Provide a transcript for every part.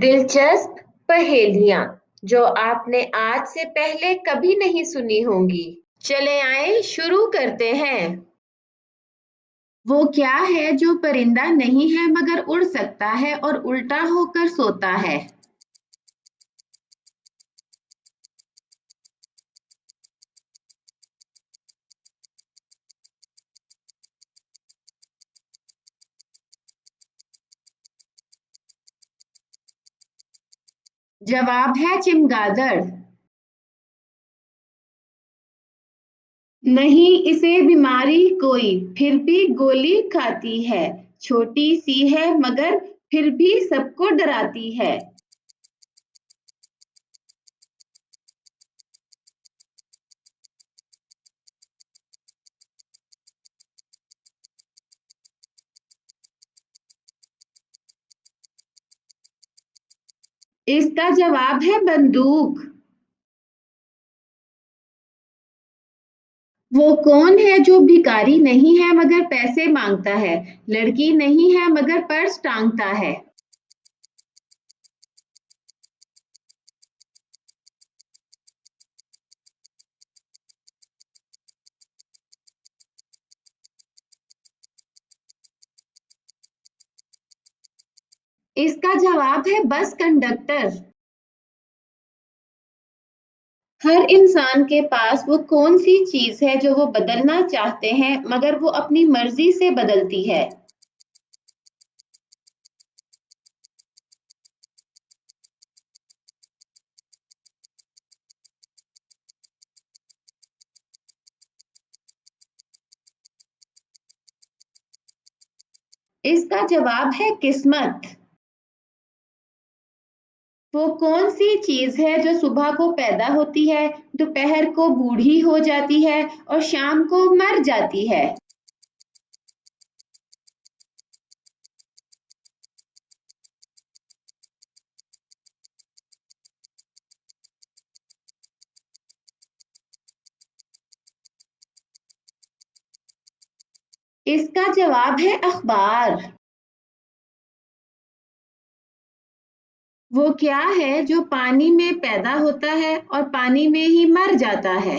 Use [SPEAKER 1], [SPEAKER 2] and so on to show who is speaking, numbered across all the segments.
[SPEAKER 1] दिलचस्प पहेलियां जो आपने आज से पहले कभी नहीं सुनी होंगी। चले आए शुरू करते हैं। वो क्या है जो परिंदा नहीं है मगर उड़ सकता है और उल्टा होकर सोता है? जवाब है चमगादड़। नहीं, इसे बीमारी कोई फिर भी गोली खाती है। छोटी सी है मगर फिर भी सबको डराती है। इसका जवाब है बंदूक। वो कौन है जो भिखारी नहीं है मगर पैसे मांगता है? लड़की नहीं है मगर पर्स टांगता है। इसका जवाब है बस कंडक्टर। हर इंसान के पास वो कौन सी चीज है जो वो बदलना चाहते हैं मगर वो अपनी मर्जी से बदलती है? इसका जवाब है किस्मत। वो कौन सी चीज है जो सुबह को पैदा होती है, दोपहर को बूढ़ी हो जाती है और शाम को मर जाती है? इसका जवाब है अखबार। वो क्या है जो पानी में पैदा होता है और पानी में ही मर जाता है?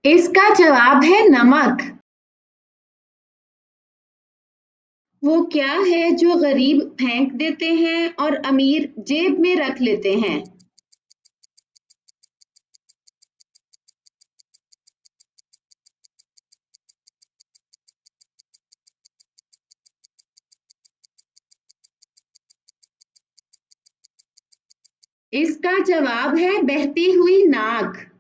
[SPEAKER 1] इसका जवाब है नमक। वो क्या है जो गरीब फेंक देते हैं और अमीर जेब में रख लेते हैं? इसका जवाब है बहती हुई नाक।